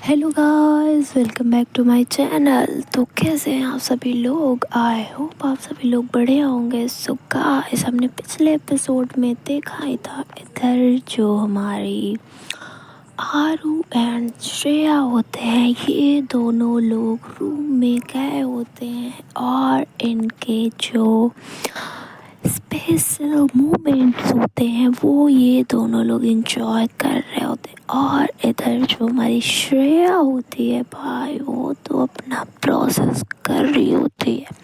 Hello guys, welcome back to my channel. तो कैसे हैं आप सभी लोग? आई होप आप सभी लोग बढ़िया होंगे। सो गाइस, हमने पिछले एपिसोड में देखा ही था, इधर जो हमारी आरू एंड श्रेया होते हैं, ये दोनों लोग रूम में गए होते हैं और इनके जो स्पेशल मोमेंट्स होते हैं वो ये दोनों लोग इंजॉय कर रहे होते हैं। और इधर जो हमारी श्रेया होती है भाई, वो तो अपना प्रोसेस कर रही होती है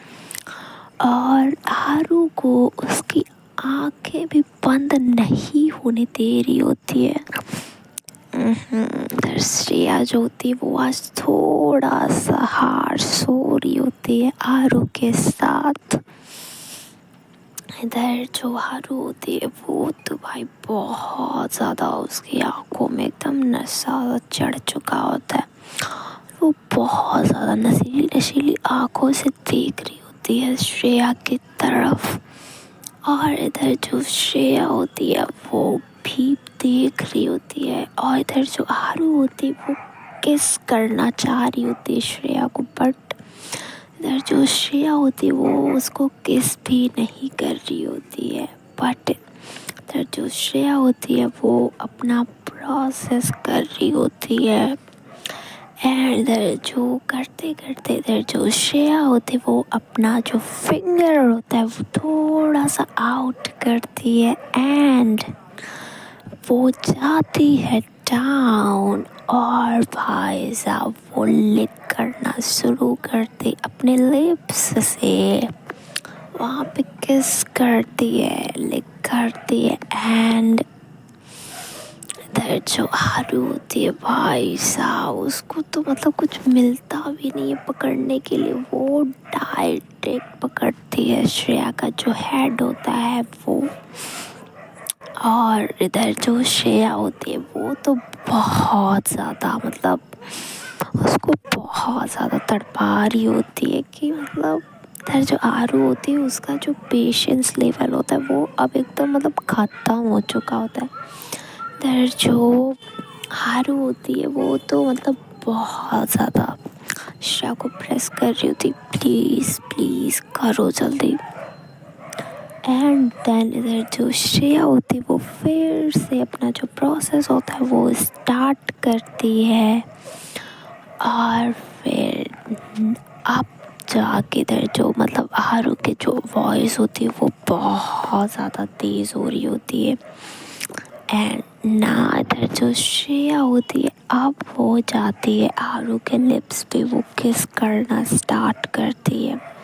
और आरू को उसकी आंखें भी बंद नहीं होने दे रही होती है। इधर श्रेया जो होती है वो आज थोड़ा सा हार सो रही होती है आरू के साथ। इधर जो हारू होती है वो तो भाई बहुत ज़्यादा उसकी आंखों में एकदम नशा चढ़ चुका होता है। वो बहुत ज़्यादा नशीली नशीली आंखों से देख रही होती है श्रेया की तरफ। और इधर जो श्रेया होती है वो भी देख रही होती है। और इधर जो हारू होती है वो किस करना चाह रही होती है श्रेया को, बट इधर जो श्रेया होती है वो उसको किस भी नहीं कर रही होती है। बट इधर जो श्रेया होती है वो अपना प्रोसेस कर रही होती है। एंड इधर जो करते करते इधर जो श्रेया होती है वो अपना जो फिंगर होता है वो थोड़ा सा आउट करती है एंड वो जाती है डाउन। और भाई साहब वो लिक करना शुरू करती अपने लिप्स से, वहाँ पे किस करती है, लिक करती है। एंड इधर जो हारू होती है भाई साहब, उसको तो मतलब कुछ मिलता भी नहीं है पकड़ने के लिए, वो डायरेक्ट पकड़ती है श्रेया का जो हेड होता है वो। और इधर जो श्रेया होती है वो तो बहुत ज़्यादा मतलब उसको बहुत ज़्यादा तड़पा रही होती है कि मतलब इधर जो आरू होती है उसका जो पेशेंस लेवल होता है वो अब एकदम मतलब ख़त्म हो चुका होता है। इधर जो आरू होती है वो तो मतलब बहुत ज़्यादा श्रेया को प्रेस कर रही होती, प्लीज़ प्लीज़ करो जल्दी। एंड देन इधर जो श्रेया होती है वो फिर से अपना जो प्रोसेस होता है वो स्टार्ट करती है। और फिर अब जाके इधर जो मतलब आरू की जो वॉइस होती है वो बहुत ज़्यादा तेज़ हो रही होती है। एंड ना इधर जो श्रेया होती है अब वो जाती है आरू के लिप्स पे, वो किस करना स्टार्ट करती है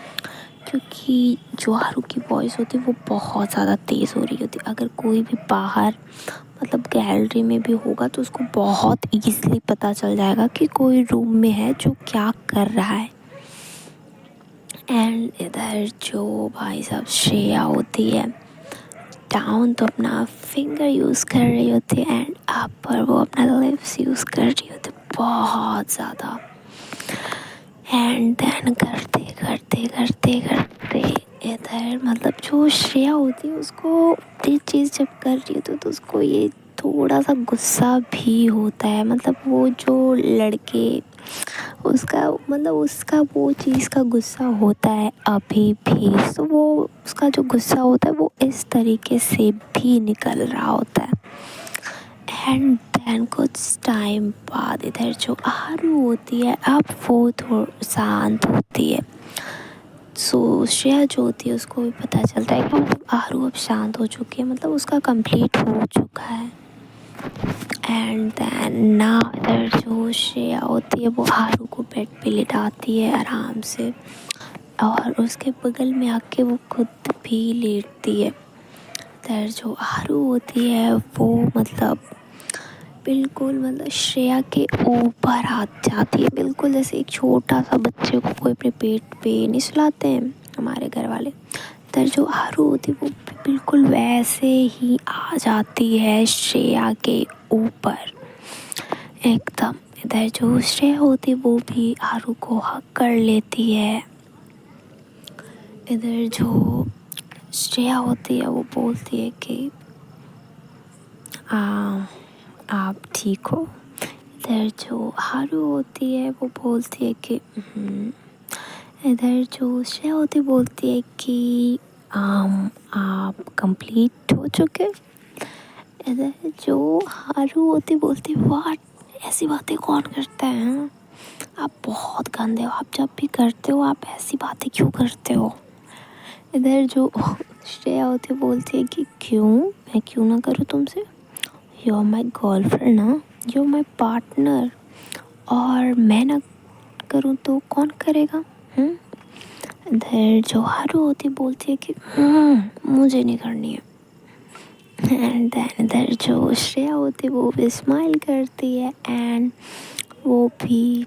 क्योंकि जो आरू की वॉइस होती है वो बहुत ज़्यादा तेज़ हो रही होती है। अगर कोई भी बाहर मतलब गैलरी में भी होगा तो उसको बहुत ईज़िली पता चल जाएगा कि कोई रूम में है जो क्या कर रहा है। एंड इधर जो भाई साहब श्रेया होती है डाउन तो अपना फिंगर यूज़ कर रही होती है एंड अप पर वो अपना लिप्स यूज़ कर रही होती है बहुत ज़्यादा। एंड देन करते करते करते करते इधर मतलब जो श्रेया होती है उसको ये चीज़ जब कर रही होती है तो उसको ये थोड़ा सा गुस्सा भी होता है। मतलब वो जो लड़के उसका वो चीज़ का गुस्सा होता है अभी भी, तो वो उसका जो गुस्सा होता है वो इस तरीके से भी निकल रहा होता है। एंड देन कुछ टाइम बाद इधर जो आरू होती है अब वो थोड़ा शांत होती है। सो श्रेया जो होती है उसको भी पता चलता है कि मतलब आरू अब शांत हो चुकी है, मतलब उसका कंप्लीट हो चुका है। एंड देन ना इधर जो श्रेया होती है वो आरू को बेड पे लिटाती है आराम से और उसके बगल में आके वो खुद भी लेटती है। इधर जो आरू होती है वो मतलब बिल्कुल मतलब श्रेया के ऊपर आ जाती है, बिल्कुल जैसे एक छोटा सा बच्चे को कोई अपने पेट पे नहीं सुलाते हैं हमारे घर वाले। इधर जो आरू होती है वो भी बिल्कुल वैसे ही आ जाती है श्रेया के ऊपर एकदम। इधर जो श्रेया होती है वो भी आरू को हक कर लेती है। इधर जो श्रेया होती है वो बोलती है कि आप ठीक हो। इधर जो हारू होती है वो बोलती है कि इधर जो श्रेया होती बोलती है कि आप कंप्लीट हो चुके। इधर जो हारू होती बोलती वाट ऐसी बातें कौन करता है हाँ? आप बहुत गंदे हो, आप जब भी करते हो आप ऐसी बातें क्यों करते हो। इधर जो श्रेया होती बोलती है कि क्यों, मैं क्यों ना करूँ तुमसे, यू आर माई गर्लफ्रेंड ना, यू आर माई पार्टनर, और मैं ना करूँ तो कौन करेगा। इधर जो हारू होती बोलती है कि मुझे नहीं करनी है। एंड देन इधर जो श्रेया होती वो भी स्माइल करती है एंड वो भी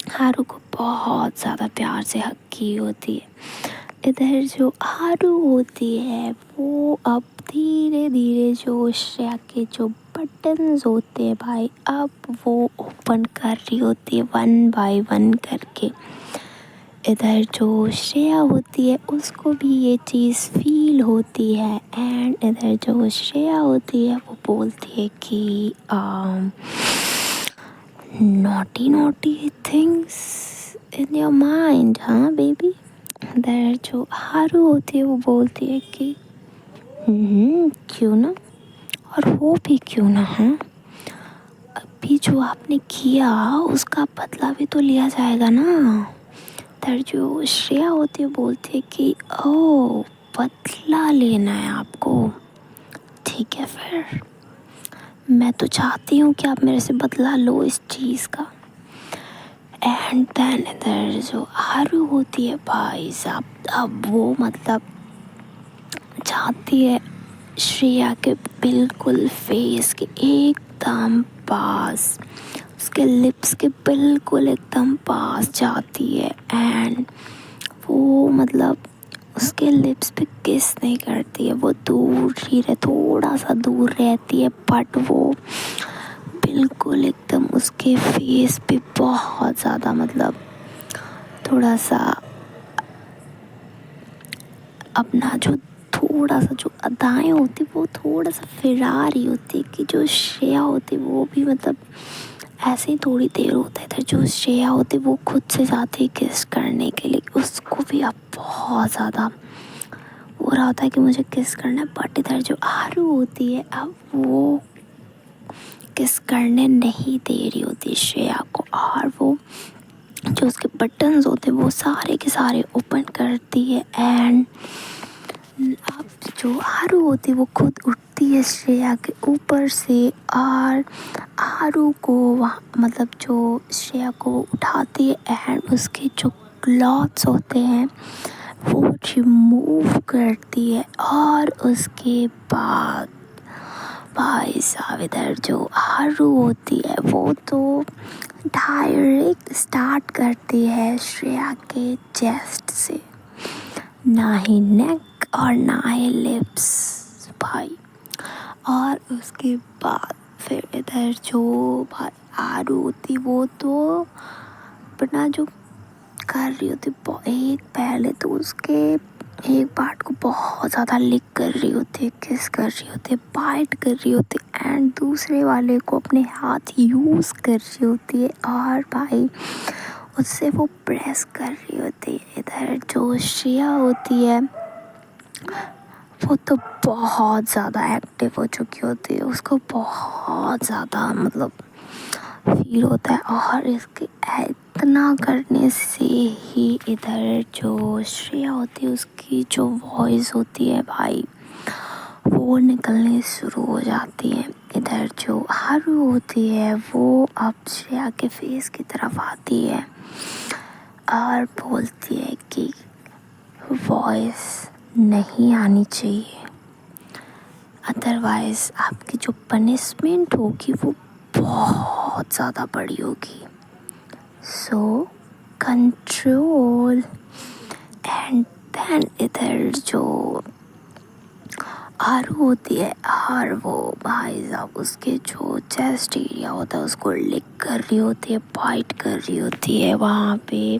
हारू को बहुत ज़्यादा प्यार से हग की होती है। इधर जो हारू होती है वो अब धीरे धीरे जो श्रेया के जो बटन्स होते हैं भाई अब वो ओपन कर रही होती है वन बाय वन करके। इधर जो श्रेया होती है उसको भी ये चीज़ फील होती है एंड इधर जो श्रेया होती है वो बोलती है कि naughty naughty things in your mind हाँ बेबी। इधर जो हारू होती है वो बोलती है कि क्यों ना, और वो भी क्यों ना है, अभी जो आपने किया उसका बदला भी तो लिया जाएगा ना। इधर जो श्रेया होती है बोलती है कि ओ बदला लेना है आपको, ठीक है फिर मैं तो चाहती हूँ कि आप मेरे से बदला लो इस चीज़ का। एंड देन इधर जो हारू होती है भाई साहब अब वो मतलब चाहती है श्रेया के बिल्कुल फेस के एकदम पास, उसके लिप्स के बिल्कुल एकदम पास जाती है एंड वो मतलब उसके लिप्स पे किस नहीं करती है, वो दूर ही थोड़ा सा दूर रहती है बट वो बिल्कुल एकदम उसके फेस पे बहुत ज़्यादा मतलब थोड़ा सा अपना जो थोड़ा सा जो अदाएँ होती वो थोड़ा सा फिरा रही होती कि जो श्रेया होती वो भी मतलब ऐसे ही थोड़ी देर होता है। इधर जो श्रेया होती वो खुद से जाती है किस करने के लिए, उसको भी अब बहुत ज़्यादा हो रहा होता है कि मुझे किस करना है बट इधर जो आरू होती है अब वो किस करने नहीं दे रही होती श्रेया को और वो जो उसके बटन्स होते हैं वो सारे के सारे ओपन करती है एंड अब जो आरू होती है वो खुद उठती है श्रेया के ऊपर से और आरू को वहाँ मतलब जो श्रेया को उठाती है एंड उसके जो क्लॉथ्स होते हैं वो रिमूव करती है और उसके बाद भाई साहब इधर जो आरू होती है वो तो डायरेक्ट स्टार्ट करती है श्रेया के चेस्ट से, ना ही नेक और ना ही लिप्स भाई। और उसके बाद फिर इधर जो भाई आरू होती वो तो अपना जो कर रही होती एक पहले तो उसके एक पार्ट को बहुत ज़्यादा लिक कर रही होती है, किस कर रही होती है, बाइट कर रही होती है एंड दूसरे वाले को अपने हाथ यूज़ कर रही होती है और भाई उससे वो प्रेस कर रही होती है। इधर जो श्रेया होती है वो तो बहुत ज़्यादा एक्टिव हो चुकी होती है, उसको बहुत ज़्यादा मतलब फील होता है और इसके इतना करने से ही इधर जो श्रेया होती है उसकी जो वॉइस होती है भाई वो निकलनी शुरू हो जाती है। इधर जो हारू होती है वो अब श्रेया के फेस की तरफ आती है और बोलती है कि वॉइस नहीं आनी चाहिए, अदरवाइज़ आपकी जो पनिशमेंट होगी वो बहुत ज़्यादा बड़ी होगी, सो कंट्रोल। एंड देन इधर जो आरू होती है और वो भाई साहब उसके जो चेस्ट एरिया होता है उसको लिक कर रही होती है, बाइट कर रही होती है, वहाँ पे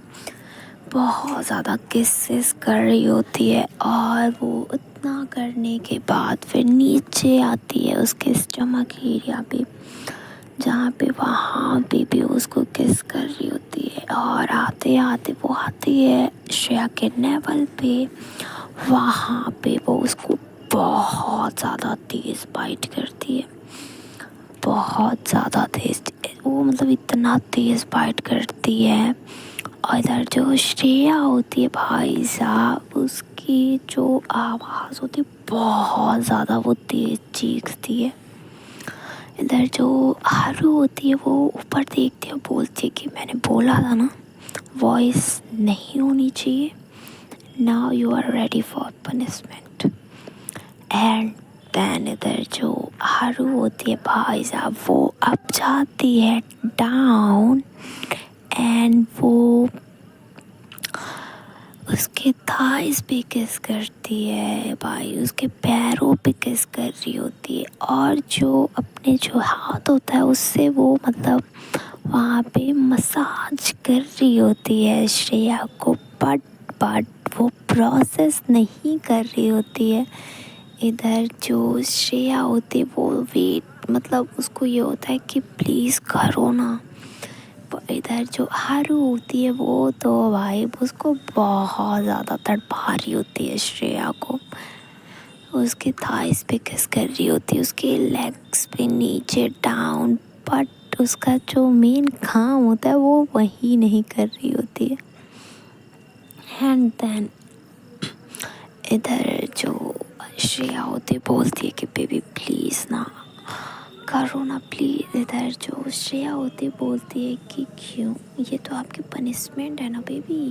बहुत ज़्यादा किसेस कर रही होती है और वो इतना करने के बाद फिर नीचे आती है उसके स्टमक एरिया पे जहाँ पे वहाँ पे भी उसको किस कर रही होती है। और आते आते वो आती है श्रेया के नेवल पे। वहाँ पे वो उसको बहुत ज़्यादा तेज़ बाइट करती है, बहुत ज़्यादा तेज़। वो मतलब इतना तेज़ बाइट करती है। और इधर जो श्रेया होती है भाई साहब, उसकी जो आवाज़ होती है बहुत ज़्यादा वो तेज़ चीखती है। इधर जो हारू होती है वो ऊपर देखती है, बोलती है कि मैंने बोला था ना वॉइस नहीं होनी चाहिए। Now you are ready for punishment. And then इधर जो हारू होती है भाई साहब, वो अब जाती है डाउन एंड वो उसके थाइस पे किस करती है भाई, उसके पैरों पे किस कर रही होती है। और जो अपने जो हाथ होता है उससे वो मतलब वहाँ पे मसाज कर रही होती है श्रेया को। बट वो प्रोसेस नहीं कर रही होती है। इधर जो श्रेया होती है वो वेट मतलब उसको ये होता है कि प्लीज़ करो ना। इधर जो हारू होती है वो तो भाई उसको बहुत ज़्यादा तड़पा रही होती है श्रेया को। उसके थाइस पे किस कर रही होती है, उसके लेग्स पे नीचे डाउन। बट उसका जो मेन काम होता है वो वही नहीं कर रही होती है। एंड देन इधर जो श्रेया होती है बोलती है कि बेबी प्लीज़ ना करो ना प्लीज़। इधर जो श्रेया होती है बोलती है कि क्यों, ये तो आपकी पनिशमेंट है ना बेबी।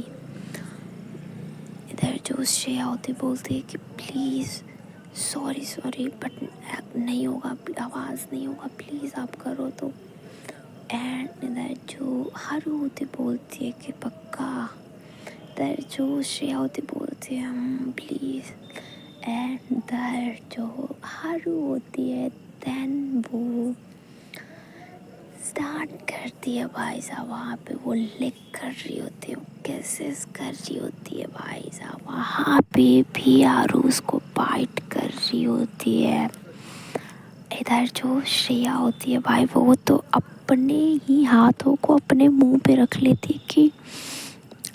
इधर जो श्रेया होती बोलती है कि प्लीज़ सॉरी बट नहीं होगा, आवाज़ नहीं होगा, प्लीज़ आप करो तो। एंड इधर जो हारू होती बोलती है कि पक्का। इधर जो श्रेया होती बोलती है प्लीज़। एंड इधर जो हारू होती है देन वो स्टार्ट करती है भाई साहब। वहाँ पे वो लिक कर रही होती है, कैसेस कर रही होती है भाई साहब। वहाँ पे भी आरू उसको बाइट कर रही होती है। इधर जो श्रेया होती है भाई वो तो अपने ही हाथों को अपने मुंह पे रख लेती है कि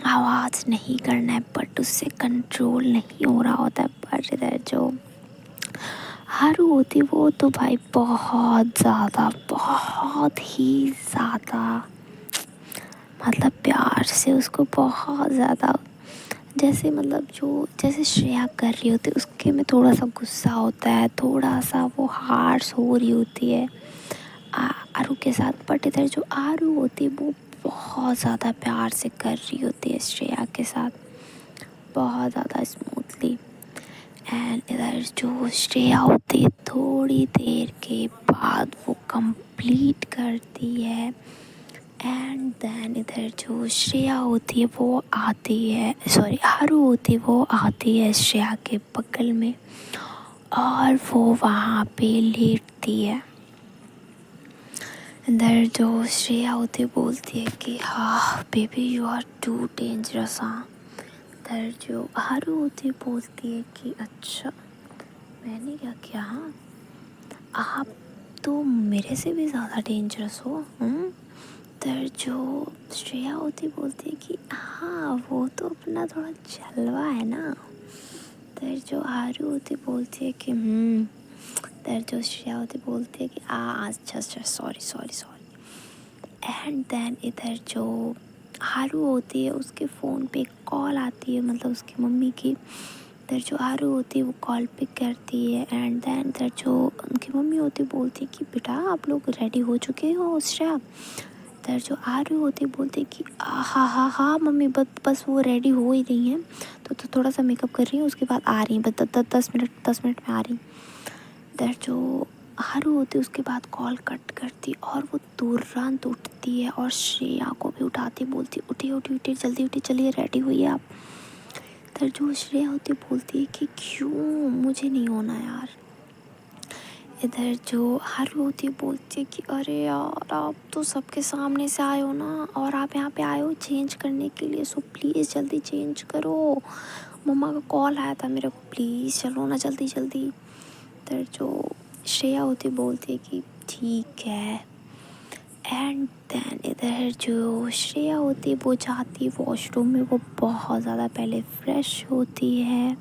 आवाज़ नहीं करना है, बट उससे कंट्रोल नहीं हो रहा होता है। पर इधर जो हारू होती वो तो भाई बहुत ही ज़्यादा मतलब प्यार से उसको बहुत ज़्यादा जैसे मतलब जो जैसे श्रेया कर रही होती है उसके में थोड़ा सा गुस्सा होता है, थोड़ा सा वो हार्श हो रही होती है आरू के साथ। बट इधर जो आरू होती है वो बहुत ज़्यादा प्यार से कर रही होती है श्रेया के साथ, बहुत ज़्यादा स्मूथली। एंड इधर जो श्रेया होती है थोड़ी देर के बाद वो कंप्लीट करती है। एंड देन इधर जो श्रेया होती है वो आती है, सॉरी हारू होती है वो आती है श्रेया के बगल में और वो वहाँ पे लेटती है। इधर जो श्रेया होती है बोलती है कि हाँ baby you are too dangerous. हाँ इधर जो हारू होती है बोलती है कि अच्छा मैंने क्या किया, हाँ आप तो मेरे से भी ज़्यादा डेंजरस हो। इधर जो श्रेया होती बोलती है कि हाँ वो तो अपना थोड़ा जलवा है ना। इधर जो हारू होती बोलती है कि इधर जो श्रेया होती बोलती है कि अच्छा सॉरी। एंड देन इधर जो हारू होती है उसके फ़ोन पे कॉल आती है, मतलब उसकी मम्मी की। इधर जो आरू होती है वो कॉल पिक करती है। एंड देन इधर जो उनकी मम्मी होती है बोलती है कि बेटा आप लोग रेडी हो चुके हो श्रेया। इधर जो आरू होती है बोलती है कि हाँ मम्मी बस वो रेडी हो ही रही हैं, तो थोड़ा सा मेकअप कर रही हैं, उसके बाद आ रही हैं, बस 10 मिनट में आ रही। इधर जो हारू होती है उसके बाद कॉल कट करती और वो तुरंत उठती है और श्रेया को भी उठाती, बोलती उठी जल्दी उठी, चलिए रेडी हुई आप। इधर जो श्रेया होती बोलती है कि क्यों मुझे नहीं होना यार। इधर जो हारू होती है बोलती है कि अरे यार आप तो सबके सामने से आए हो ना, और आप यहाँ पे आए हो चेंज करने के लिए, सो प्लीज़ जल्दी चेंज करो, मम्मा का कॉल आया था मेरे को, प्लीज़ चलो ना जल्दी। इधर जो श्रेया होती बोलती है कि ठीक है एंड देन इधर जो श्रेया होती है वो जाती है वॉशरूम में, वो बहुत ज़्यादा पहले फ्रेश होती है।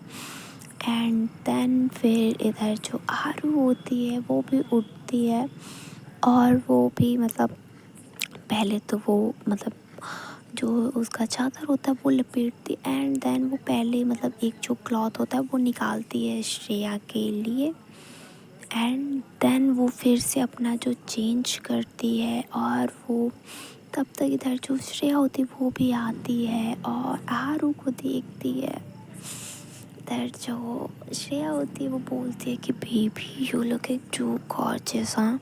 एंड देन फिर इधर जो आरू होती है वो भी उठती है और वो भी मतलब पहले तो वो मतलब जो उसका चादर होता है वो लपेटती, एंड देन वो पहले मतलब एक जो क्लॉथ होता है वो निकालती है श्रेया के लिए। एंड देन वो फिर से अपना जो चेंज करती है और वो तब तक इधर जो श्रेया होती है वो भी आती है और आरू को देखती है। इधर जो श्रेया होती है वो बोलती है कि baby you looking too gorgeous. हाँ,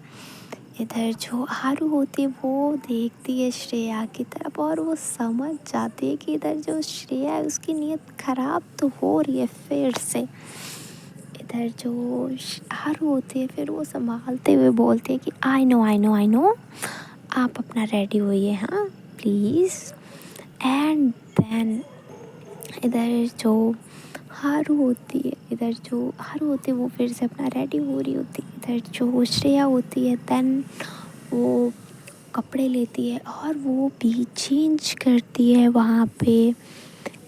इधर जो आरू होती है वो देखती है श्रेया की तरफ और वो समझ जाती है कि इधर जो श्रेया है उसकी नीयत ख़राब तो हो रही है फिर से। इधर जो आरू होती है फिर वो संभालते हुए बोलती है कि आई नो आप अपना रेडी होइए, हाँ प्लीज़। एंड देन इधर जो हारू होती है वो फिर से अपना रेडी हो रही होती है। इधर जो श्रेया होती है देन वो कपड़े लेती है और वो भी चेंज करती है वहाँ पे।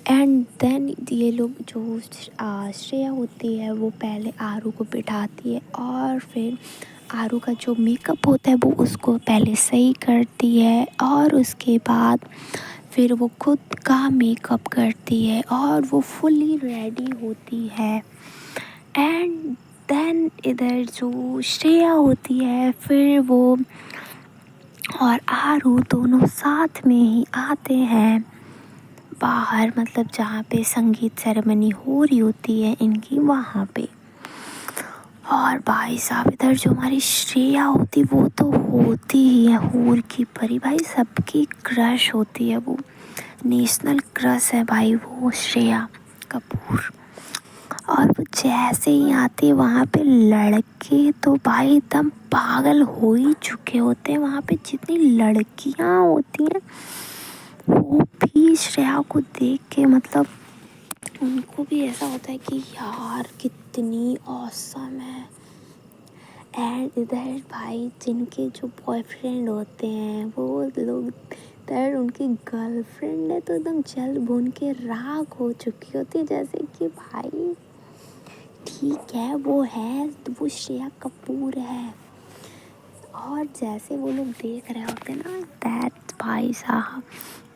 एंड देन ये लोग जो श्रेया होती है वो पहले आरू को बिठाती है और फिर आरू का जो मेकअप होता है वो उसको पहले सही करती है और उसके बाद फिर वो खुद का मेकअप करती है और वो फुली रेडी होती है। एंड देन इधर जो श्रेया होती है फिर वो और आरू दोनों साथ में ही आते हैं बाहर, मतलब जहाँ पे संगीत सेरेमनी हो रही होती है इनकी वहाँ पे। और भाई साहब इधर जो हमारी श्रेया होती वो तो होती ही है हूर की परी, भाई सबकी क्रश होती है, वो नेशनल क्रश है भाई वो श्रेया कपूर। और वो जैसे ही आती है वहाँ पे लड़के तो भाई एकदम पागल हो ही चुके होते हैं, वहाँ पे जितनी लड़कियाँ होती हैं वो भी श्रेया को देख के मतलब उनको भी ऐसा होता है कि यार कितनी ऑसम है। एंड इधर भाई जिनके जो बॉयफ्रेंड होते हैं वो लोग इधर उनकी गर्लफ्रेंड है तो एकदम जल भून के राख हो चुकी होती है, जैसे कि भाई ठीक है वो है तो वो श्रेया कपूर है। और जैसे वो लोग देख रहे होते ना दैट भाई साहब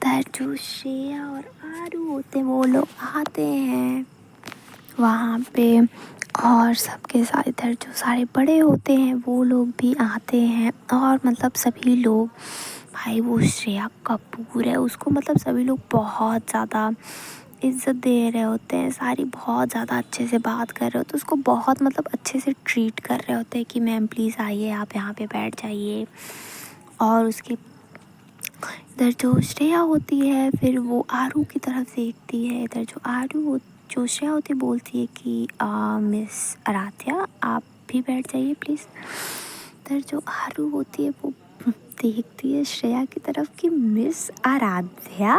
दैट जो श्रेया और आरू होते वो लोग आते हैं वहाँ पे और सबके साथ इधर जो सारे बड़े होते हैं वो लोग भी आते हैं और मतलब सभी लोग भाई वो श्रेया कपूर है उसको मतलब सभी लोग बहुत ज़्यादा इज़्ज़त दे रहे होते हैं, सारी बहुत ज़्यादा अच्छे से बात कर रहे होते हैं, उसको बहुत मतलब अच्छे से ट्रीट कर रहे होते हैं कि मैम प्लीज़ आइए आप यहाँ पे बैठ जाइए। और उसके इधर जो श्रेया होती है फिर वो आरू की तरफ देखती है, इधर जो श्रेया होती बोलती है कि मिस आराध्या आप भी बैठ जाइए प्लीज़। इधर जो आरू होती है वो देखती है श्रेया की तरफ कि मिस आराध्या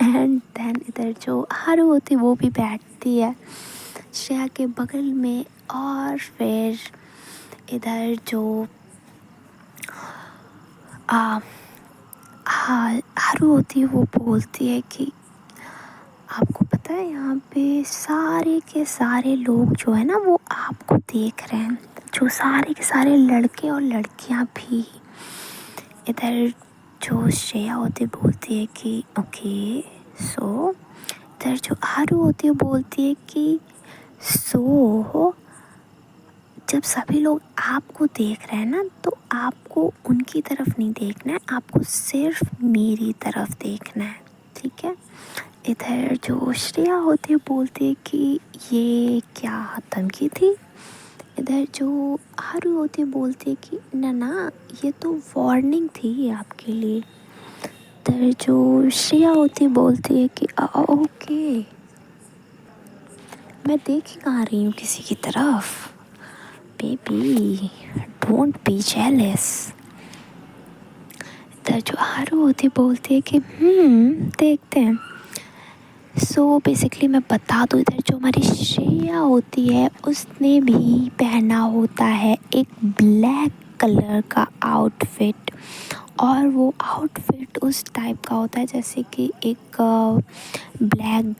एंड देन इधर जो आरू होती है वो भी बैठती है श्रेया के बगल में। और फिर इधर जो आरू होती है वो बोलती है कि आपको पता है यहाँ पे सारे के सारे लोग जो है ना वो आपको देख रहे हैं, जो सारे के सारे लड़के और लड़कियाँ भी। इधर जो श्रेया होती बोलती है कि ओके सो, इधर जो आरू होती है बोलती है कि सो जब सभी लोग आपको देख रहे हैं ना तो आपको उनकी तरफ नहीं देखना है, आपको सिर्फ मेरी तरफ देखना है, ठीक है। इधर जो श्रेया होती है बोलती है कि ये क्या धमकी थी। इधर जो आरू होती है बोलती है कि ना ये तो वार्निंग थी आपके लिए। इधर जो श्रेया होती है बोलती है कि ओके मैं देख ही कहाँ रही हूँ किसी की तरफ, बेबी डोंट बी जेलस। इधर जो आरू होती है बोलती है कि देखते हैं। सो बेसिकली मैं बता दूँ, इधर जो हमारी श्रेया होती है उसने भी पहना होता है एक ब्लैक कलर का आउटफिट और वो आउटफिट उस टाइप का होता है जैसे कि एक ब्लैक,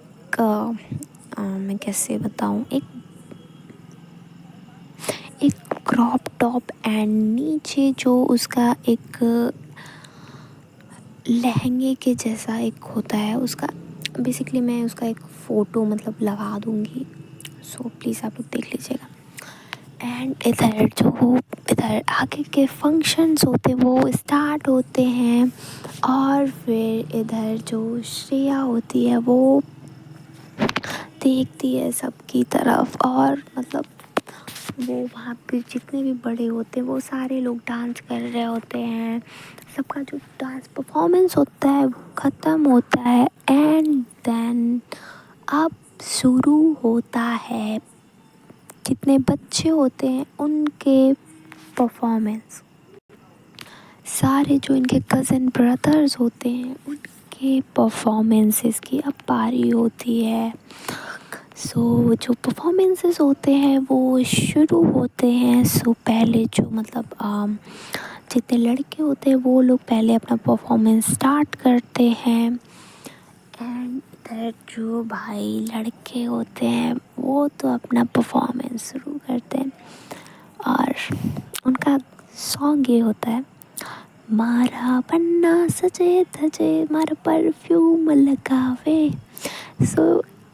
मैं कैसे बताऊँ, एक क्रॉप टॉप एंड नीचे जो उसका एक लहंगे के जैसा एक होता है उसका। बेसिकली मैं उसका एक फ़ोटो मतलब लगा दूँगी, सो प्लीज़ आप लोग देख लीजिएगा। एंड इधर आगे के फंक्शंस होते वो स्टार्ट होते हैं, और फिर इधर जो श्रेया होती है वो देखती है सबकी तरफ, और मतलब वो वहाँ पे जितने भी बड़े होते हैं वो सारे लोग डांस कर रहे होते हैं। सबका जो डांस परफॉर्मेंस होता है वो ख़त्म होता है, एंड देन अब शुरू होता है जितने बच्चे होते हैं उनके परफॉर्मेंस। सारे जो इनके कज़न ब्रदर्स होते हैं उनके परफॉर्मेंसेस की अब बारी होती है। सो जो परफॉर्मेंसेस होते हैं वो शुरू होते हैं। सो पहले जो मतलब जितने लड़के होते हैं वो लोग पहले अपना परफॉर्मेंस स्टार्ट करते हैं, एंड इधर जो भाई लड़के होते हैं वो तो अपना परफॉर्मेंस शुरू करते हैं, और उनका सॉन्ग ये होता है, मारा पन्ना सजे धजे मारा परफ्यूम लगावे। सो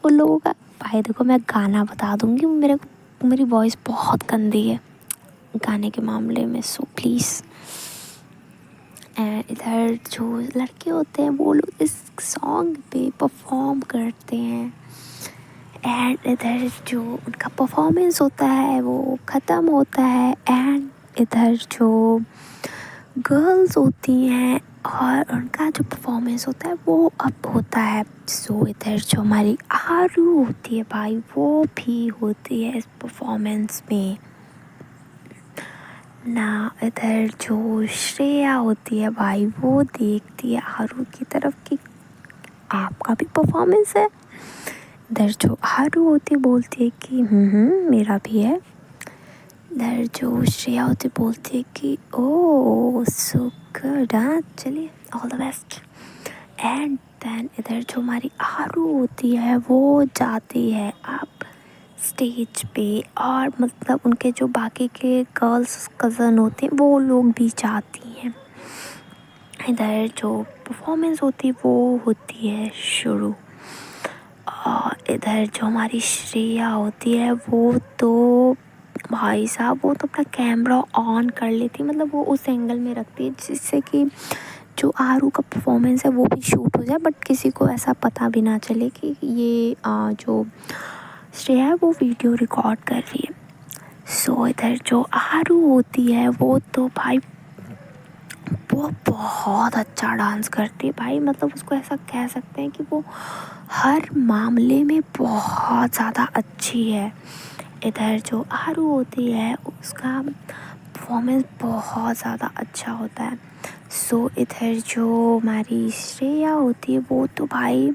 उन लोगों का भाई देखो, मैं गाना बता दूँगी, मेरी वॉइस बहुत गंदी है गाने के मामले में, सो प्लीज़। एंड इधर जो लड़के होते हैं वो लोग इस सॉन्ग पे परफॉर्म करते हैं, एंड इधर जो उनका परफॉर्मेंस होता है वो ख़त्म होता है, एंड इधर जो गर्ल्स होती हैं और उनका जो परफॉर्मेंस होता है वो अब होता है। सो इधर जो हमारी आरू होती है भाई वो भी होती है इस परफॉर्मेंस में ना। इधर जो श्रेया होती है भाई वो देखती है आरू की तरफ कि आपका भी परफॉर्मेंस है। इधर जो आरू होती है बोलती है कि मेरा भी है। इधर जो श्रेया होती बोलती है कि ओ सो गुड, हाँ चलिए all the best. And then इधर जो हमारी आरू होती है वो जाती है अब स्टेज पे, और मतलब उनके जो बाकी के गर्ल्स कज़न होते हैं वो लोग भी जाती हैं। इधर जो परफॉर्मेंस होती है वो होती है शुरू, और इधर जो हमारी श्रेया होती है वो तो भाई साहब वो तो अपना कैमरा ऑन कर लेती है, मतलब वो उस एंगल में रखती है जिससे कि जो आरू का परफॉर्मेंस है वो भी शूट हो जाए, बट किसी को ऐसा पता भी ना चले कि ये जो श्रेया है वो वीडियो रिकॉर्ड कर रही है। सो इधर जो आरू होती है वो तो भाई वो बहुत अच्छा डांस करती है भाई, मतलब उसको ऐसा कह सकते हैं कि वो हर मामले में बहुत ज़्यादा अच्छी है। इधर जो आरू होती है उसका परफॉर्मेंस बहुत ज़्यादा अच्छा होता है। सो इधर जो हमारी श्रेया होती है वो तो भाई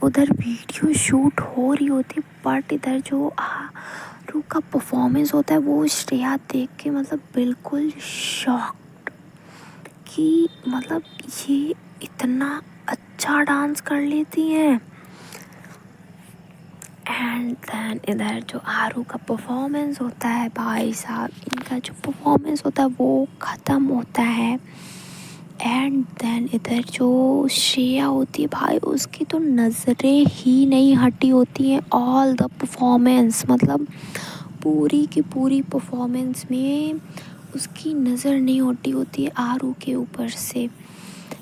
उधर वीडियो शूट हो रही होती, बट इधर जो आरू का परफॉर्मेंस होता है वो श्रेया देख के मतलब बिल्कुल शॉक कि मतलब ये इतना अच्छा डांस कर लेती हैं। एंड देन इधर जो आरू का परफॉर्मेंस होता है भाई साहब, इनका जो परफॉर्मेंस होता है वो ख़त्म होता है, एंड देन इधर जो श्रेया होती है भाई उसकी तो नज़रें ही नहीं हटी होती हैं ऑल द परफॉर्मेंस, मतलब पूरी की पूरी परफॉर्मेंस में उसकी नज़र नहीं हटी होती है आरू के ऊपर से।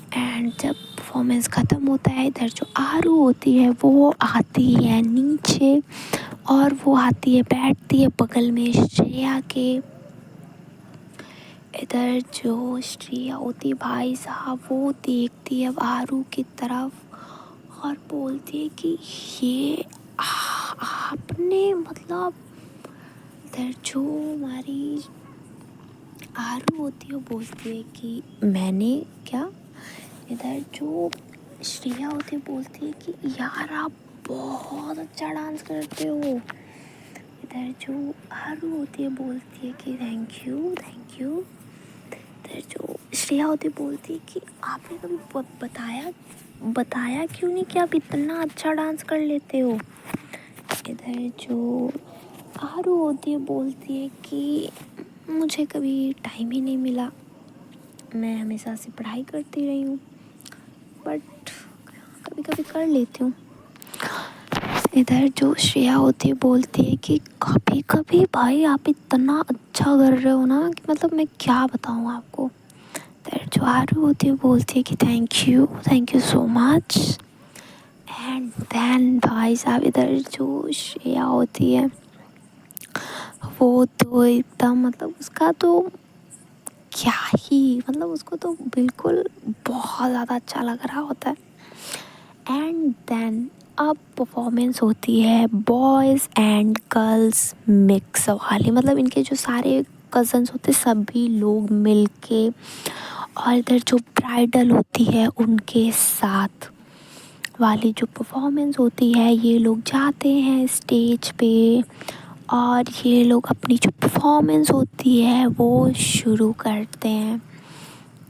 एंड जब परफॉर्मेंस ख़त्म होता है इधर जो आरू होती है वो आती है नीचे, और वो आती है बैठती है बगल में श्रेया के। इधर जो श्रेया होती है भाई साहब वो देखती है अब आरू की तरफ और बोलती है कि ये आपने मतलब। इधर जो हमारी आरू होती है वो बोलती है कि मैंने क्या। इधर जो श्रेया होती है बोलती है कि यार आप बहुत अच्छा डांस करते हो। इधर जो आरू होती है बोलती है कि थैंक यू थैंक यू। इधर जो श्रेया होती बोलती है कि आपने कभी बताया बताया क्यों नहीं कि आप इतना अच्छा डांस कर लेते हो। इधर जो आरू होती है बोलती है कि मुझे कभी टाइम ही नहीं मिला, मैं हमेशा से पढ़ाई करती रही हूँ, बट कभी कभी कर लेती हूँ। इधर जो श्रेया होती है बोलती है कि कभी कभी भाई आप इतना अच्छा कर रहे हो ना कि मतलब मैं क्या बताऊँ आपको। इधर जो आरू होती है बोलती है कि thank you so much. And then भाई साहब इधर जो श्रेया होती है वो तो एकदम मतलब उसका तो क्या ही मतलब उसको तो बिल्कुल बहुत ज़्यादा अच्छा लग रहा होता है। एंड देन अब परफॉर्मेंस होती है बॉयज़ एंड गर्ल्स मिक्स वाली, मतलब इनके जो सारे कज़न्स होते सभी लोग मिलके, और इधर जो ब्राइडल होती है उनके साथ वाली जो परफॉर्मेंस होती है, ये लोग जाते हैं स्टेज पे और ये लोग अपनी जो परफॉर्मेंस होती है वो शुरू करते हैं।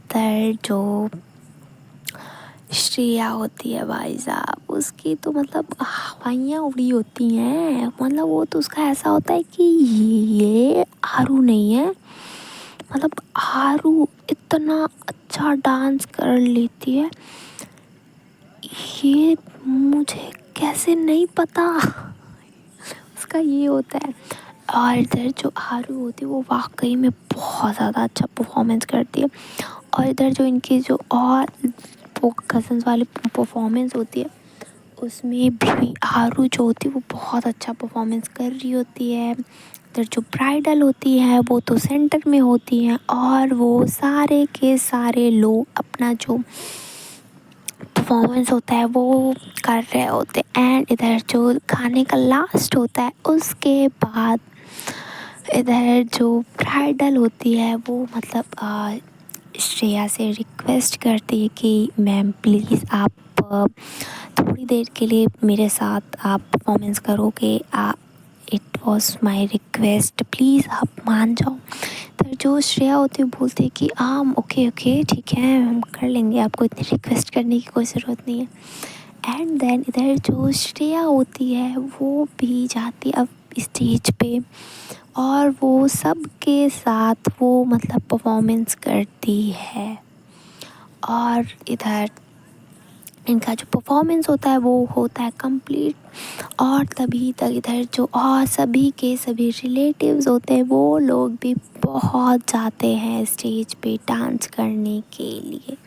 तर जो श्रेया होती है भाई साहब उसकी तो मतलब हवाइयाँ उड़ी होती हैं, मतलब वो तो उसका ऐसा होता है कि ये आरू नहीं है, मतलब आरू इतना अच्छा डांस कर लेती है, ये मुझे कैसे नहीं पता। उसका ये होता है। और इधर जो आरू होती है वो वाकई में बहुत ज़्यादा अच्छा परफॉर्मेंस करती है। और इधर जो इनकी जो और वो कज़न्स वाली परफॉर्मेंस होती है उसमें भी आरू जो होती है वो बहुत अच्छा परफॉर्मेंस कर रही होती है। इधर जो ब्राइडल होती है वो तो सेंटर में होती है और वो सारे के सारे लोग अपना जो परफॉर्मेंस होता है वो कर रहे होते हैं। एंड इधर जो गाने का लास्ट होता है उसके बाद इधर जो ब्राइडल होती है वो मतलब श्रेया से रिक्वेस्ट करती है कि मैम प्लीज़ आप थोड़ी देर के लिए मेरे साथ आप परफॉर्मेंस करोगे, it was my request, please आप मान जाओ। तो जो श्रेया होती है बोलती है कि ओके ओके ठीक है हम कर लेंगे, आपको इतनी रिक्वेस्ट करने की कोई ज़रूरत नहीं है। एंड देन इधर जो श्रेया होती है वो भी जाती है अब स्टेज पे और वो सब के साथ वो मतलब परफॉर्मेंस करती है। और इधर इनका जो परफॉर्मेंस होता है वो होता है कंप्लीट, और तभी तक इधर जो और सभी के सभी रिलेटिव्स होते हैं वो लोग भी बहुत जाते हैं स्टेज पे डांस करने के लिए।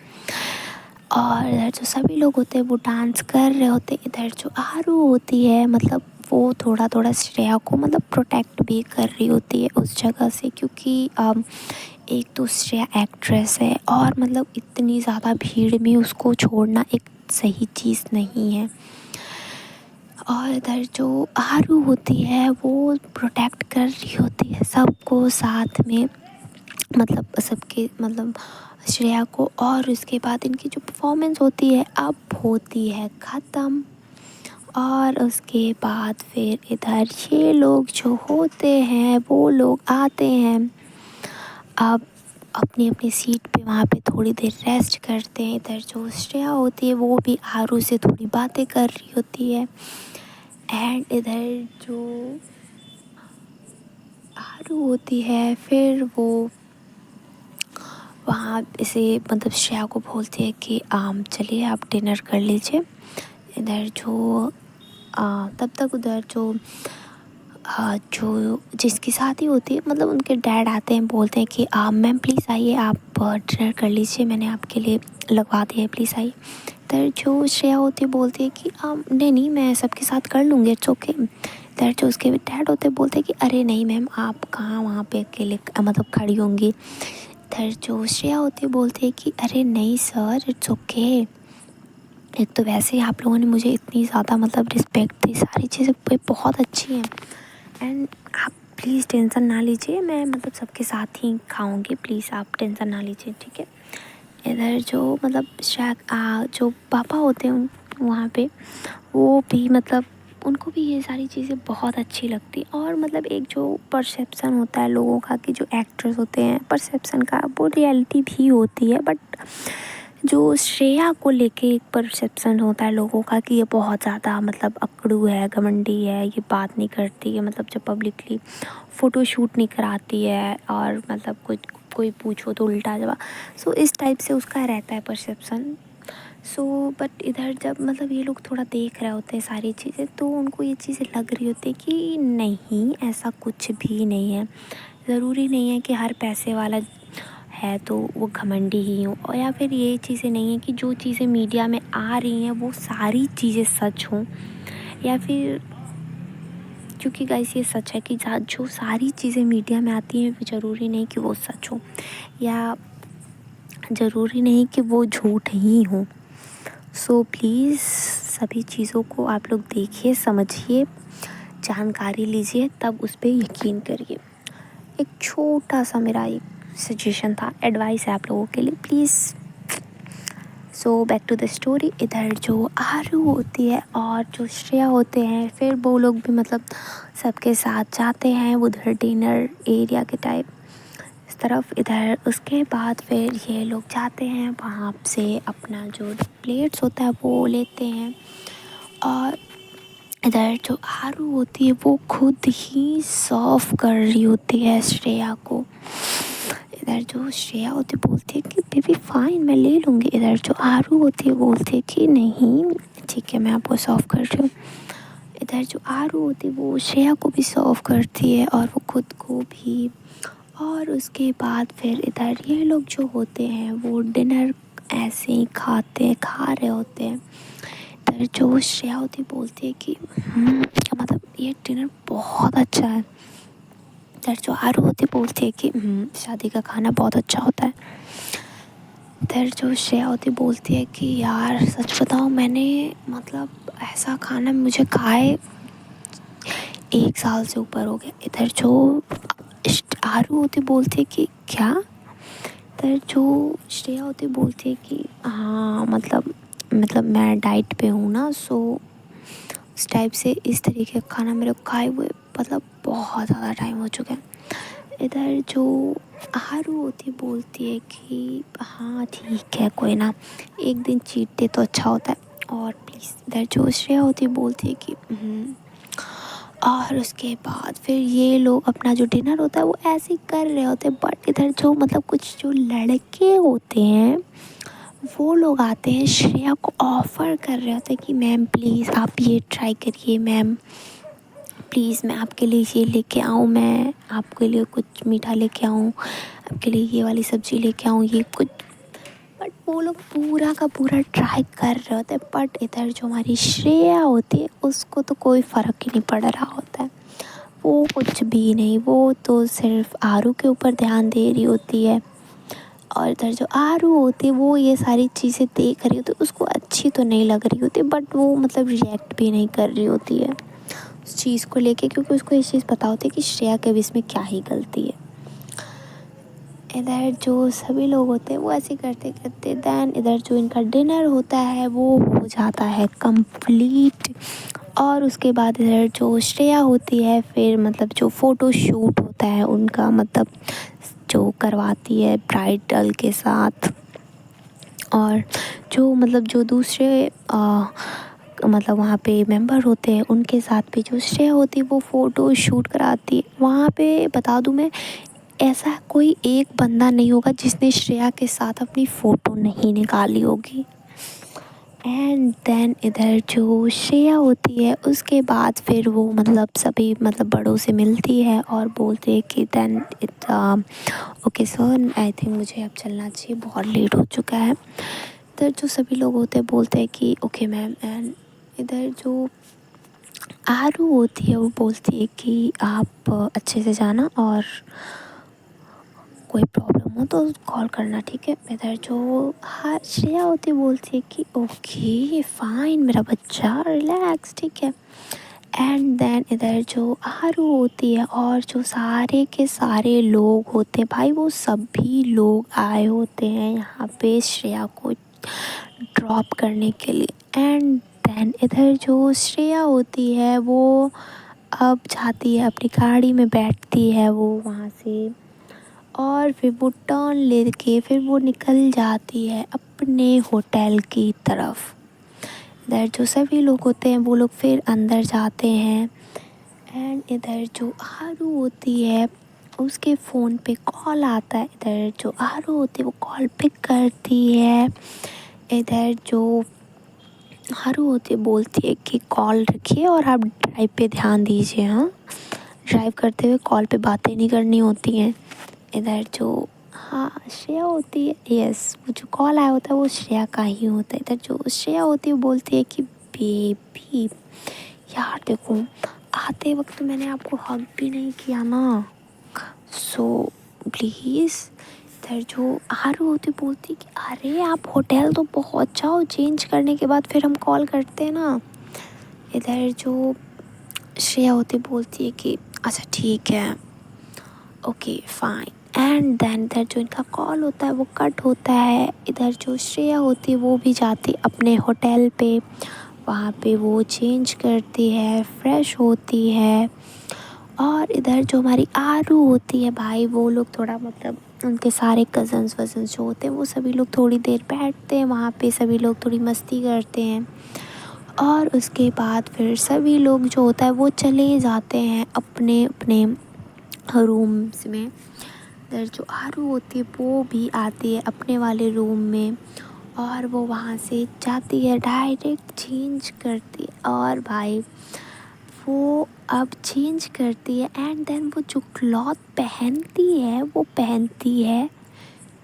और इधर जो सभी लोग होते हैं वो डांस कर रहे होते हैं। इधर जो आरू होती है मतलब वो थोड़ा थोड़ा श्रेया को मतलब प्रोटेक्ट भी कर रही होती है उस जगह से, क्योंकि एक तो श्रेया एक्ट्रेस है और मतलब इतनी ज़्यादा भीड़ में उसको छोड़ना एक सही चीज़ नहीं है। और इधर जो आरू होती है वो प्रोटेक्ट कर रही होती है सबको साथ में, मतलब सबके मतलब श्रेया को। और उसके बाद इनकी जो परफॉर्मेंस होती है अब होती है ख़त्म। और उसके बाद फिर इधर ये लोग जो होते हैं वो लोग आते हैं अब अपनी अपनी सीट पे, वहाँ पे थोड़ी देर रेस्ट करते हैं। इधर जो श्रेया होती है वो भी आरू से थोड़ी बातें कर रही होती है। एंड इधर जो आरू होती है फिर वो वहाँ से मतलब श्रेया को बोलती है कि चलिए आप डिनर कर लीजिए। इधर जो तब तक उधर जो जो जिसकी शादी होती है मतलब उनके डैड आते हैं, बोलते हैं कि मैम प्लीज़ आइए आप डिनर कर लीजिए, मैंने आपके लिए लगवा दिया है, प्लीज़ आइए। इधर जो श्रेया होती है बोलती है कि नहीं नहीं मैं सबके साथ कर लूँगी, इट्स ओके। इधर जो उसके डैड होते हैं बोलते हैं कि अरे नहीं मैम आप कहाँ वहाँ पे अकेले मतलब खड़ी होंगी। इधर जो श्रेया होती है बोलती है कि अरे नहीं सर इट्स ओके, एक तो वैसे ही आप लोगों ने मुझे इतनी ज़्यादा मतलब रिस्पेक्ट दी, सारी चीज़ें बहुत अच्छी हैं। एंड आप प्लीज़ टेंशन ना लीजिए, मैं मतलब सबके साथ ही खाऊंगी, प्लीज़ आप टेंशन ना लीजिए ठीक है। इधर जो मतलब शायद जो पापा होते हैं वहाँ पे वो भी मतलब उनको भी ये सारी चीज़ें बहुत अच्छी लगती। और मतलब एक जो परसेप्शन होता है लोगों का कि जो एक्टर्स होते हैं परसेप्शन का, वो रियलिटी भी होती है। बट जो श्रेया को लेके एक परसेप्शन होता है लोगों का कि ये बहुत ज़्यादा मतलब अकड़ू है, घमंडी है, ये बात नहीं करती है, मतलब जब पब्लिकली फ़ोटो शूट नहीं कराती है और मतलब कुछ कोई पूछो तो उल्टा जवाब। सो इस टाइप से उसका रहता है परसेप्शन। सो बट इधर जब मतलब ये लोग थोड़ा देख रहे होते हैं सारी चीज़ें, तो उनको ये चीज़ें लग रही होती है कि नहीं, ऐसा कुछ भी नहीं है। ज़रूरी नहीं है कि हर पैसे वाला है तो वो घमंडी ही हो, और या फिर ये चीज़ें नहीं है कि जो चीज़ें मीडिया में आ रही हैं वो सारी चीज़ें सच हों। या फिर क्योंकि गाइस ये सच है कि जो सारी चीज़ें मीडिया में आती हैं ज़रूरी नहीं कि वो सच हो, या ज़रूरी नहीं कि वो झूठ ही हो। सो प्लीज़ सभी चीज़ों को आप लोग देखिए, समझिए, जानकारी लीजिए, तब उस पर यकीन करिए। एक छोटा सा मेरा एक सजेशन था, एडवाइस है आप लोगों के लिए, please. So back to the story. इधर जो आरू होती है और जो श्रेया होते हैं, फिर वो लोग भी मतलब सबके साथ जाते हैं उधर डिनर एरिया के टाइप इस तरफ। इधर उसके बाद फिर ये लोग जाते हैं वहाँ से अपना जो प्लेट्स होता है वो लेते हैं। और इधर जो आरू होती है वो खुद ही सर्व कर रही होती है श्रेया को। इधर जो श्रेया होती बोलती है कि बेबी फाइन, मैं ले लूँगी। इधर जो आरू होती है बोलती है कि नहीं ठीक है, मैं आपको सर्व कर रही हूँ। इधर जो आरू होती है वो श्रेया को भी सर्व करती है और वो खुद को भी। और उसके बाद फिर इधर ये लोग जो होते हैं वो डिनर ऐसे ही खा रहे होते हैं। इधर जो श्रेया होती बोलती है कि मतलब ये डिनर बहुत अच्छा है। इधर जो आरू होती बोलती है कि शादी का खाना बहुत अच्छा होता है। इधर जो श्रेया होती बोलती है कि यार सच बताओ, मैंने मतलब ऐसा खाना मुझे खाए 1 साल से ऊपर हो गया। इधर जो आरू होती बोलती है कि क्या। इधर जो श्रेया होती बोलती है कि हाँ मतलब मैं डाइट पे हूँ ना, सो इस टाइप से इस तरीके का खाना मेरे को खाए हुए मतलब बहुत ज़्यादा टाइम हो चुका है। इधर जो आरू होती बोलती है कि हाँ ठीक है, कोई ना, एक दिन चीट डे तो अच्छा होता है और प्लीज़। इधर जो श्रेया होती बोलती है कि और उसके बाद फिर ये लोग अपना जो डिनर होता है वो ऐसे ही कर रहे होते हैं। बट इधर जो मतलब कुछ जो लड़के होते हैं वो लोग आते हैं, श्रेया को ऑफ़र कर रहे होते हैं कि मैम प्लीज़ आप ये ट्राई करिए, मैम प्लीज़ मैं आपके लिए ये लेके आऊँ, मैं आपके लिए कुछ मीठा लेके आऊँ, आपके लिए ये वाली सब्ज़ी लेके आऊँ, ये कुछ। बट वो लोग पूरा का पूरा ट्राई कर रहे होते हैं। बट इधर जो हमारी श्रेया होती है उसको तो कोई फ़र्क ही नहीं पड़ रहा होता है, वो कुछ भी नहीं, वो तो सिर्फ आरू के ऊपर ध्यान दे रही होती है। और इधर जो आरू होती है वो ये सारी चीज़ें देख रही होती है, उसको अच्छी तो नहीं लग रही होती, बट वो मतलब रिएक्ट भी नहीं कर रही होती है उस चीज़ को लेके, क्योंकि उसको ये चीज़ पता होती है कि श्रेया के भी इसमें क्या ही गलती है। इधर जो सभी लोग होते हैं वो ऐसे करते करते दैन इधर जो इनका डिनर होता है वो हो जाता है कंप्लीट। और उसके बाद इधर जो श्रेया होती है फिर मतलब जो फ़ोटो शूट होता है उनका मतलब जो करवाती है ब्राइडल के साथ। और जो मतलब जो दूसरे मतलब वहाँ पे मेंबर होते हैं उनके साथ भी जो श्रेया होती है वो फ़ोटो शूट कराती है। वहाँ पे बता दूँ मैं, ऐसा कोई एक बंदा नहीं होगा जिसने श्रेया के साथ अपनी फ़ोटो नहीं निकाली होगी। एंड देन इधर जो श्रेया होती है उसके बाद फिर वो मतलब सभी मतलब बड़ों से मिलती है और बोलते हैं कि then it okay sir, I think मुझे अब चलना चाहिए, बहुत लेट हो चुका है। इधर जो सभी लोग होते हैं बोलते हैं कि ओके मैम। एंड इधर जो आरू होती है वो बोलती है कि आप अच्छे से जाना और कोई प्रॉब्लम हो तो कॉल करना, ठीक है। इधर जो हाँ श्रेया होती बोलती है कि ओके फाइन मेरा बच्चा, रिलैक्स, ठीक है। एंड देन इधर जो आरू होती है और जो सारे के सारे लोग होते हैं भाई, वो सभी लोग आए होते हैं यहाँ पे श्रेया को ड्रॉप करने के लिए। एंड देन इधर जो श्रेया होती है वो अब जाती है अपनी गाड़ी में, बैठती है वो वहाँ से, और फिर वो टर्न लेके फिर वो निकल जाती है अपने होटल की तरफ। इधर जो सभी लोग होते हैं वो लोग फिर अंदर जाते हैं। एंड इधर जो आरू होती है उसके फ़ोन पे कॉल आता है। इधर जो आरू होती है वो कॉल पिक करती है। इधर जो आरू होती है बोलती है कि कॉल रखिए और आप ड्राइव पे ध्यान दीजिए। हाँ, ड्राइव करते हुए कॉल पे बातें नहीं करनी होती हैं। इधर जो श्रेया होती है, यस, वो जो कॉल आया होता है वो श्रेया का ही होता है। इधर जो श्रेया होती है वो बोलती है कि बेबी यार देखो, आते वक्त मैंने आपको हग भी नहीं किया ना, सो प्लीज़। इधर जो आरू होती बोलती कि अरे आप होटल तो पहुंच जाओ, चेंज करने के बाद फिर हम कॉल करते हैं ना। इधर जो श्रेया होती बोलती है कि अच्छा ठीक है, ओके फाइन। एंड देन इधर जो इनका कॉल होता है वो कट होता है। इधर जो श्रेया होती है वो भी जाती अपने होटल पे, वहाँ पे वो चेंज करती है, फ्रेश होती है। और इधर जो हमारी आरू होती है भाई, वो लोग थोड़ा मतलब उनके सारे कज़न्स वज़न्स जो होते हैं वो सभी लोग थोड़ी देर बैठते हैं वहाँ पे, सभी लोग थोड़ी मस्ती करते हैं। और उसके बाद फिर सभी लोग जो होता है वो चले जाते हैं अपने अपने रूम्स में। इधर जो आरू होती है वो भी आती है अपने वाले रूम में, और वो वहाँ से जाती है डायरेक्ट चेंज करती है। और भाई वो अब चेंज करती है एंड देन वो जो क्लॉथ पहनती है वो पहनती है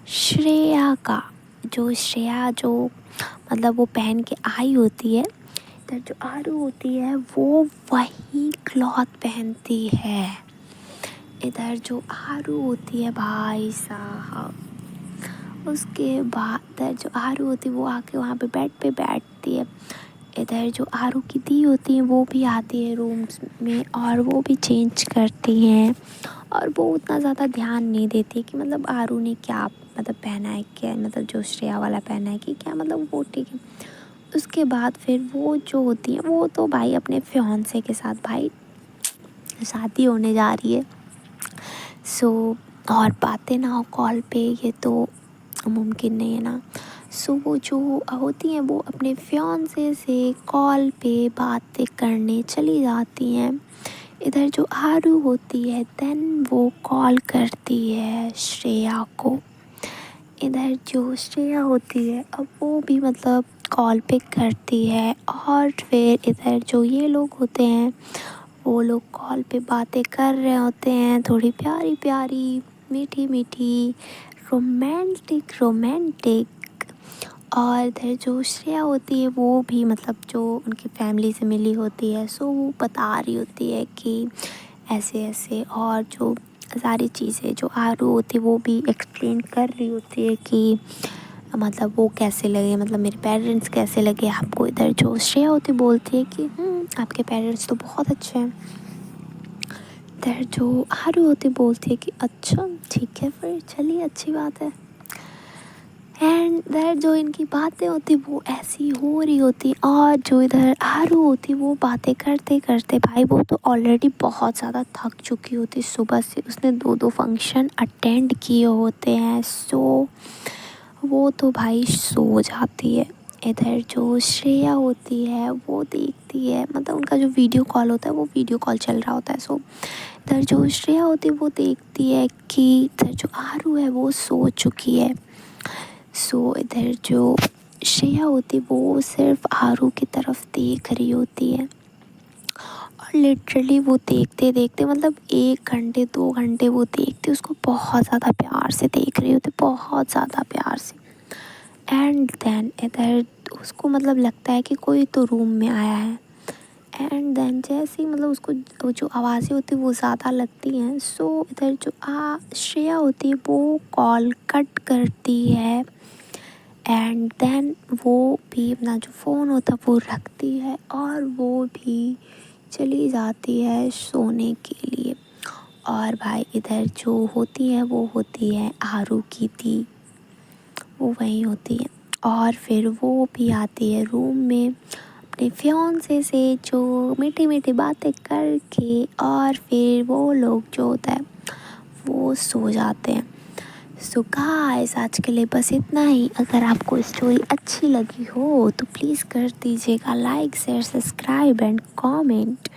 श्रेया का। जो श्रेया जो मतलब वो पहन के आई होती है, इधर जो आरू होती है वो वही क्लॉथ पहनती है। इधर जो आरू होती है भाई साहब, उसके बाद इधर जो आरू होती है वो आके वहाँ पे बेड पे बैठती है। इधर जो आरू की दी होती है वो भी आती है रूम्स में और वो भी चेंज करती हैं। और वो उतना ज़्यादा ध्यान नहीं देती कि मतलब आरू ने क्या मतलब पहना है, क्या मतलब जो श्रेया वाला पहना है कि क्या, मतलब वो ठीक है। उसके बाद फिर वो जो होती है वो तो भाई अपने फियांसे के साथ भाई शादी होने जा रही है, सो और बातें ना हो कॉल पे ये तो मुमकिन नहीं है ना। सो वो जो होती हैं वो अपने फियांसे से कॉल पे बातें करने चली जाती हैं। इधर जो आरू होती है देन वो कॉल करती है श्रेया को। इधर जो श्रेया होती है अब वो भी मतलब कॉल पिक करती है, और फिर इधर जो ये लोग होते हैं वो लोग कॉल पे बातें कर रहे होते हैं, थोड़ी प्यारी प्यारी मीठी मीठी रोमांटिक रोमांटिक। और इधर जो श्रेया होती है वो भी मतलब जो उनकी फैमिली से मिली होती है, सो वो बता रही होती है कि ऐसे ऐसे, और जो सारी चीज़ें जो आरू होती है वो भी एक्सप्लेन कर रही होती है कि मतलब वो कैसे लगे, मतलब मेरे पेरेंट्स कैसे लगे आपको। इधर जो श्रेया होती बोलती है कि आपके पेरेंट्स तो बहुत अच्छे हैं। इधर जो आरू होती बोलती है कि अच्छा ठीक है फिर चलिए अच्छी बात है। एंड इधर जो इनकी बातें होती वो ऐसी हो रही होती, और जो इधर आरू होती वो बातें करते करते भाई वो तो ऑलरेडी बहुत ज़्यादा थक चुकी होती, सुबह से उसने 2 फंक्शन अटेंड किए होते हैं, सो वो तो भाई सो जाती है। इधर जो श्रेया होती है वो देखती है, मतलब उनका जो वीडियो कॉल होता है वो वीडियो कॉल चल रहा होता है, सो इधर जो श्रेया होती है वो देखती है कि इधर जो आरू है वो सो चुकी है। सो इधर जो श्रेया होती वो सिर्फ आरू की तरफ देख रही होती है, और लिटरली वो देखते देखते मतलब 1 घंटे 2 घंटे वो देखती, उसको बहुत ज़्यादा प्यार से देख रही होती, बहुत ज़्यादा प्यार से। एंड देन इधर उसको मतलब लगता है कि कोई तो रूम में आया है। एंड देन जैसे ही मतलब उसको जो आवाज़ें होती वो ज़्यादा लगती हैं, सो इधर जो श्रेया होती है वो कॉल कट करती है। एंड देन वो भी अपना जो फ़ोन होता है वो रखती है और वो भी चली जाती है सोने के लिए। और भाई इधर जो होती है वो होती है आरू की दी, वो वहीं होती है। और फिर वो भी आती है रूम में, अपने फियांसे से जो मीठी मीठी बातें करके और फिर वो लोग जो होता है वो सो जाते हैं। सो गाइस आज के लिए बस इतना ही। अगर आपको स्टोरी अच्छी लगी हो तो प्लीज़ कर दीजिएगा like share subscribe and comment.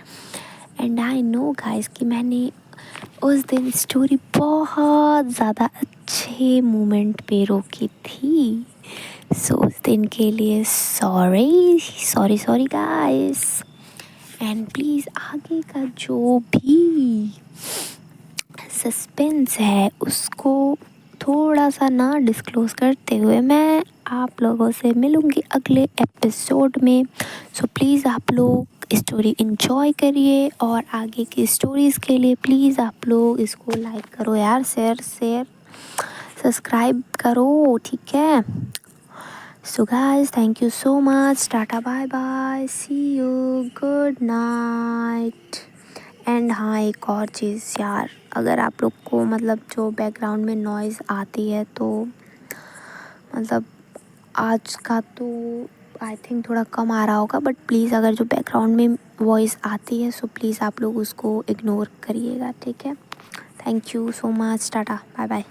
And I know guys कि मैंने उस दिन स्टोरी बहुत ज़्यादा अच्छे मोमेंट पे रोकी थी। सो उस दिन के लिए sorry sorry sorry guys. And please आगे का जो भी सस्पेंस है उसको थोड़ा सा ना डिस्क्लोज़ करते हुए मैं आप लोगों से मिलूँगी अगले एपिसोड में। सो प्लीज़ आप लोग स्टोरी इन्जॉय करिए और आगे की स्टोरीज़ के लिए प्लीज़ आप लोग इसको लाइक करो यार, शेयर सब्सक्राइब करो, ठीक है। So guys thank you so much, tata bye bye, see you, good night. And हाँ एक और चीज़ यार, अगर आप लोग को मतलब जो बैकग्राउंड में नॉइज़ आती है तो मतलब आज का तो आई थिंक थोड़ा कम आ रहा होगा, बट प्लीज़ अगर जो बैकग्राउंड में वॉइस आती है सो प्लीज़ आप लोग उसको इग्नोर करिएगा, ठीक है। Thank you so much, tata bye bye.